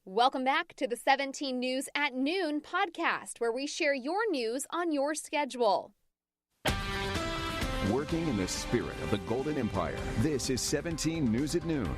Welcome back to the 17 News at Noon podcast, where we share your news on your schedule. Working in the spirit of the Golden Empire, this is 17 News at Noon.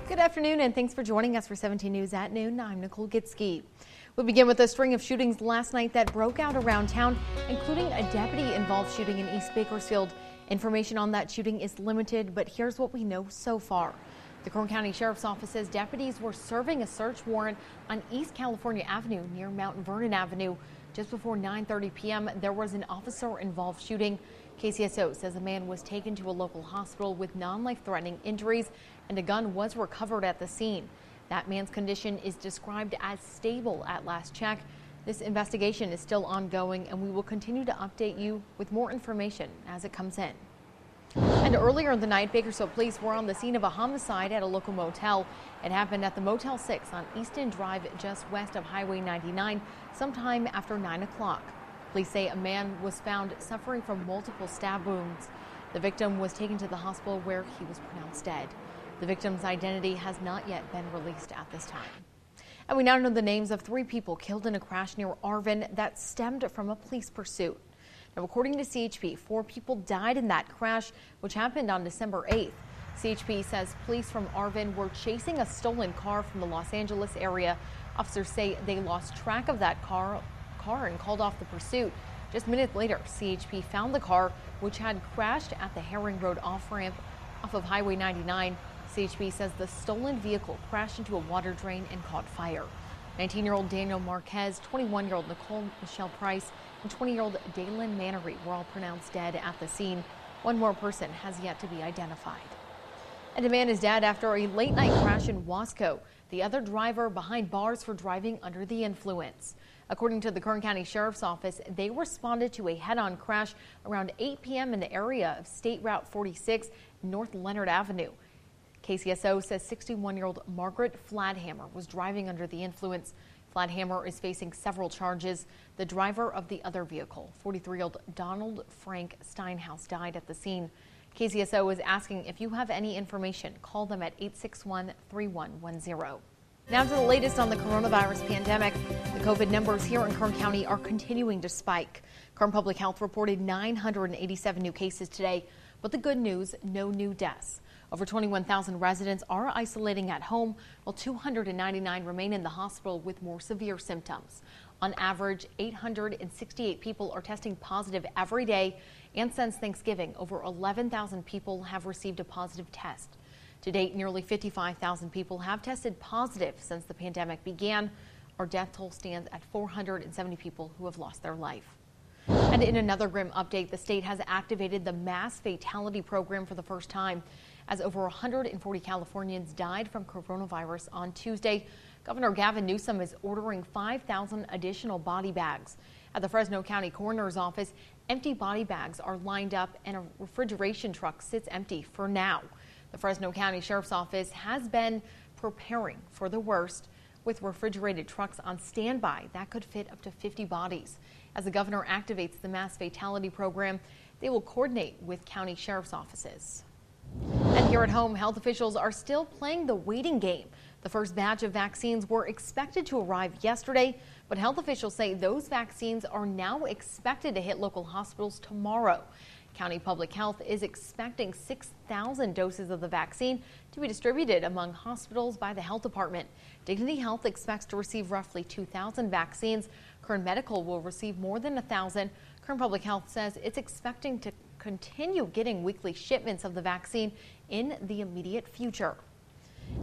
Good afternoon, and thanks for joining us for 17 News at Noon. I'm Nicole Gitske. We'll begin with a string of shootings last night that broke out around town, including a deputy-involved shooting in East Bakersfield. Information on that shooting is limited, but here's what we know so far. The Kern County Sheriff's Office says deputies were serving a search warrant on East California Avenue near Mount Vernon Avenue. Just before 9:30 p.m., there was an officer-involved shooting. KCSO says a man was taken to a local hospital with non-life-threatening injuries, and a gun was recovered at the scene. That man's condition is described as stable at last check. This investigation is still ongoing, and we will continue to update you with more information as it comes in. And earlier in the night, Bakersfield police were on the scene of a homicide at a local motel. It happened at the Motel 6 on Easton Drive, just west of Highway 99, sometime after 9 o'clock. Police say a man was found suffering from multiple stab wounds. The victim was taken to the hospital where he was pronounced dead. The victim's identity has not yet been released at this time. And we now know the names of 3 people killed in a crash near Arvin that stemmed from a police pursuit. Now, according to CHP, 4 people died in that crash, which happened on December 8th. CHP says police from Arvin were chasing a stolen car from the Los Angeles area. Officers say they lost track of that car and called off the pursuit. Just minutes later, CHP found the car, which had crashed at the Herring Road off-ramp off of Highway 99. CHP says the stolen vehicle crashed into a water drain and caught fire. 19-year-old Daniel Marquez, 21-year-old Nicole Michelle Price, and 20-year-old Dalen Mannery were all pronounced dead at the scene. One more person has yet to be identified. And a man is dead after a late-night crash in Wasco. The other driver behind bars for driving under the influence. According to the Kern County Sheriff's Office, they responded to a head-on crash around 8 p.m. in the area of State Route 46, North Leonard Avenue. KCSO says 61-year-old Margaret Fladhammer was driving under the influence. Fladhammer is facing several charges. The driver of the other vehicle, 43-year-old Donald Frank Steinhaus, died at the scene. KCSO is asking if you have any information, call them at 861-3110. Now to the latest on the coronavirus pandemic. The COVID numbers here in Kern County are continuing to spike. Kern Public Health reported 987 new cases today, but the good news, no new deaths. Over 21,000 residents are isolating at home, while 299 remain in the hospital with more severe symptoms. On average, 868 people are testing positive every day, and since Thanksgiving, over 11,000 people have received a positive test. To date, nearly 55,000 people have tested positive since the pandemic began. Our death toll stands at 470 people who have lost their life. And in another grim update, the state has activated the mass fatality program for the first time, as over 140 Californians died from coronavirus on Tuesday. Governor Gavin Newsom is ordering 5,000 additional body bags. At the Fresno County Coroner's Office, empty body bags are lined up and a refrigeration truck sits empty for now. The Fresno County Sheriff's Office has been preparing for the worst with refrigerated trucks on standby that could fit up to 50 bodies. As the governor activates the mass fatality program, they will coordinate with county sheriff's offices. And here at home, health officials are still playing the waiting game. The first batch of vaccines were expected to arrive yesterday, but health officials say those vaccines are now expected to hit local hospitals tomorrow. County Public Health is expecting 6,000 doses of the vaccine to be distributed among hospitals by the health department. Dignity Health expects to receive roughly 2,000 vaccines. Kern Medical will receive more than 1,000. Kern Public Health says it's expecting to continue getting weekly shipments of the vaccine in the immediate future.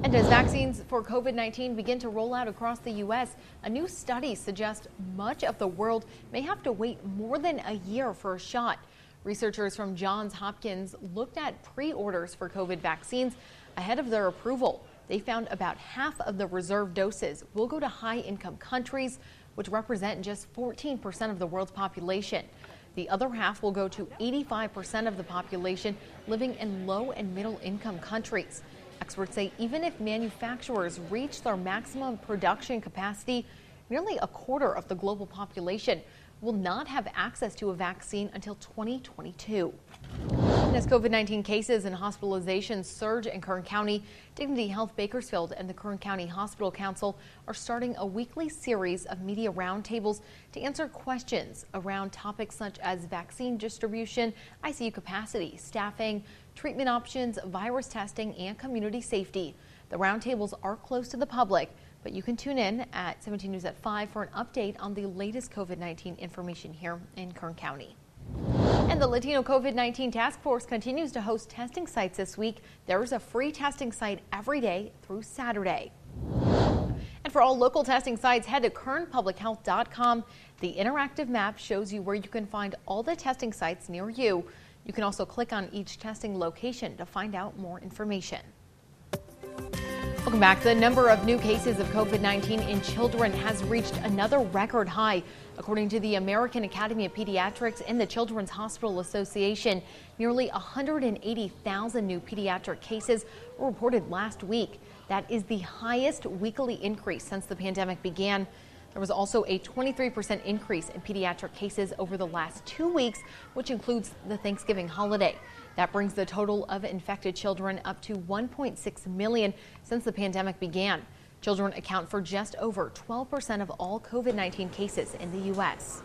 And as vaccines for COVID-19 begin to roll out across the U.S., a new study suggests much of the world may have to wait more than a year for a shot. Researchers from Johns Hopkins looked at pre-orders for COVID vaccines ahead of their approval. They found about half of the reserve doses will go to high-income countries, which represent just 14% of the world's population. The other half will go to 85% of the population living in low and middle income countries. Experts say even if manufacturers reach their maximum production capacity, nearly a quarter of the global population will not have access to a vaccine until 2022. As COVID-19 cases and hospitalizations surge in Kern County, Dignity Health Bakersfield and the Kern County Hospital Council are starting a weekly series of media roundtables to answer questions around topics such as vaccine distribution, ICU capacity, staffing, treatment options, virus testing, and community safety. The roundtables are closed to the public, but you can tune in at 17 News at 5 for an update on the latest COVID-19 information here in Kern County. And the Latino COVID-19 Task Force continues to host testing sites this week. There is a free testing site every day through Saturday. And for all local testing sites, head to kernpublichealth.com. The interactive map shows you where you can find all the testing sites near you. You can also click on each testing location to find out more information. Welcome back. The number of new cases of COVID-19 in children has reached another record high. According to the American Academy of Pediatrics and the Children's Hospital Association, nearly 180,000 new pediatric cases were reported last week. That is the highest weekly increase since the pandemic began. There was also a 23% increase in pediatric cases over the last 2 weeks, which includes the Thanksgiving holiday. That brings the total of infected children up to 1.6 million since the pandemic began. Children account for just over 12% of all COVID-19 cases in the U.S.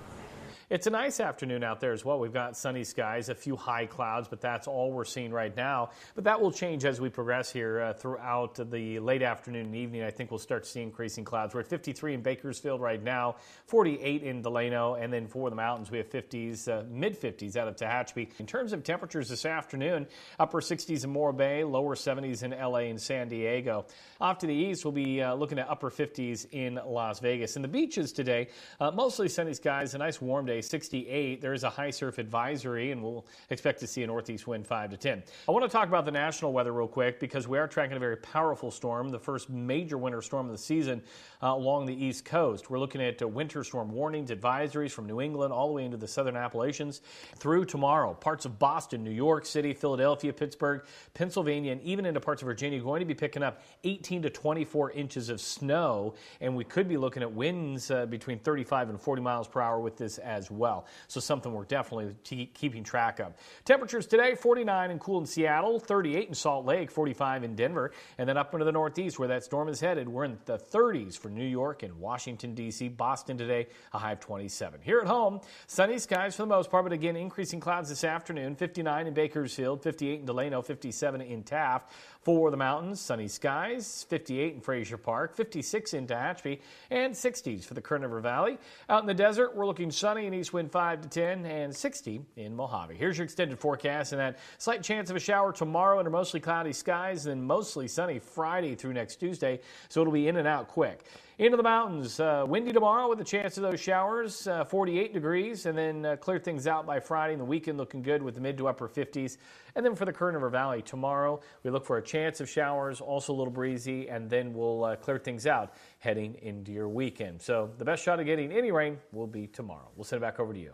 It's a nice afternoon out there as well. We've got sunny skies, a few high clouds, but that's all we're seeing right now. But that will change as we progress here throughout the late afternoon and evening. I think we'll start to see increasing clouds. We're at 53 in Bakersfield right now, 48 in Delano, and then for the mountains we have 50s, mid-50s out of Tehachapi. In terms of temperatures this afternoon, upper 60s in Morro Bay, lower 70s in LA and San Diego. Off to the east, we'll be looking at upper 50s in Las Vegas. And the beaches today, mostly sunny skies, a nice warm day. 68. There is a high surf advisory, and we'll expect to see a northeast wind 5 to 10. I want to talk about the national weather real quick because we are tracking a very powerful storm, the first major winter storm of the season along the East Coast. We're looking at winter storm warnings, advisories from New England all the way into the southern Appalachians through tomorrow. Parts of Boston, New York City, Philadelphia, Pittsburgh, Pennsylvania, and even into parts of Virginia going to be picking up 18 to 24 inches of snow, and we could be looking at winds between 35 and 40 miles per hour with this as well. So something we're definitely keeping track of. Temperatures today, 49 and cool in Seattle, 38 in Salt Lake, 45 in Denver, and then up into the northeast where that storm is headed, we're in the 30s for New York and Washington, D.C. Boston today, a high of 27. Here at home, sunny skies for the most part, but again, increasing clouds this afternoon, 59 in Bakersfield, 58 in Delano, 57 in Taft. For the mountains, sunny skies, 58 in Frazier Park, 56 in Tehachapi, and 60s for the Kern River Valley. Out in the desert, we're looking sunny and east wind 5 to 10 and 60 in Mojave. Here's your extended forecast, and that slight chance of a shower tomorrow under mostly cloudy skies, and then mostly sunny Friday through next Tuesday, so it'll be in and out quick. Into the mountains, windy tomorrow with a chance of those showers, 48 degrees, and then clear things out by Friday, and the weekend looking good with the mid to upper 50s. And then for the Kern River Valley tomorrow, we look for a chance of showers, also a little breezy, and then we'll clear things out heading into your weekend. So the best shot of getting any rain will be tomorrow. We'll send it back over to you.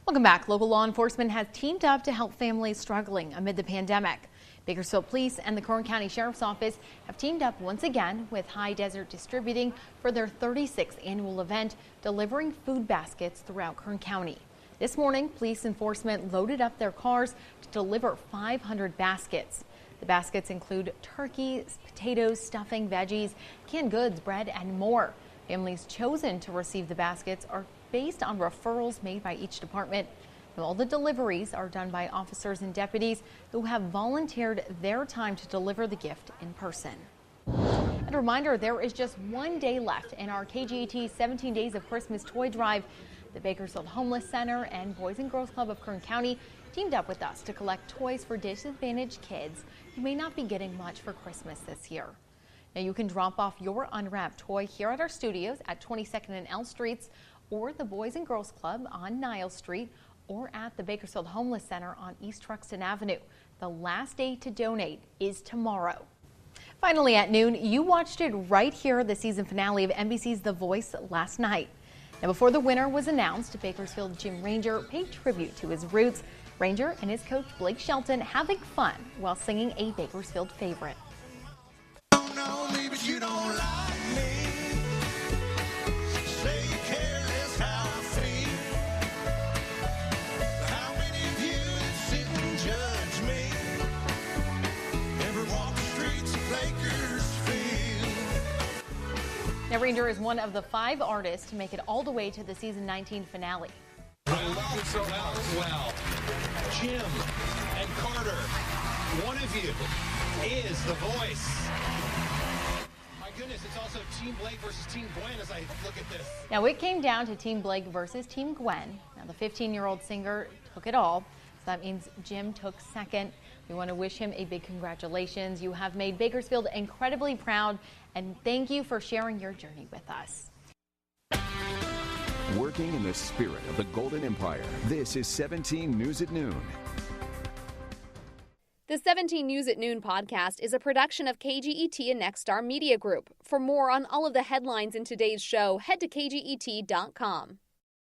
Welcome back. Local law enforcement has teamed up to help families struggling amid the pandemic. Bakersfield Police and the Kern County Sheriff's Office have teamed up once again with High Desert Distributing for their 36th annual event, delivering food baskets throughout Kern County. This morning, police enforcement loaded up their cars to deliver 500 baskets. The baskets include turkey, potatoes, stuffing, veggies, canned goods, bread, and more. Families chosen to receive the baskets are based on referrals made by each department. All the deliveries are done by officers and deputies who have volunteered their time to deliver the gift in person. And a reminder, there is just 1 day left in our KGET 17 Days of Christmas Toy Drive. The Bakersfield Homeless Center and Boys and Girls Club of Kern County teamed up with us to collect toys for disadvantaged kids who may not be getting much for Christmas this year. Now you can drop off your unwrapped toy here at our studios at 22nd and L Streets, or the Boys and Girls Club on Niles Street, or at the Bakersfield Homeless Center on East Truxtun Avenue. The last day to donate is tomorrow. Finally at noon, you watched it right here, the season finale of NBC's The Voice last night. Now before the winner was announced, Bakersfield Gym Ranger paid tribute to his roots. Ranger and his coach Blake Shelton having fun while singing a Bakersfield favorite. You don't like me. Say you care less how I feel. How many of you that sit and judge? Now, Ranger is one of the 5 artists to make it all the way to the season 19 finale. Well, Jim and Carter, one of you is the voice. My goodness, it's also Team Blake versus Team Gwen as I look at this. Now, it came down to Team Blake versus Team Gwen. Now, the 15-year-old singer took it all, so that means Jim took second. We want to wish him a big congratulations. You have made Bakersfield incredibly proud, and thank you for sharing your journey with us. Working in the spirit of the Golden Empire, this is 17 News at Noon. The 17 News at Noon podcast is a production of KGET and Nexstar Media Group. For more on all of the headlines in today's show, head to KGET.com.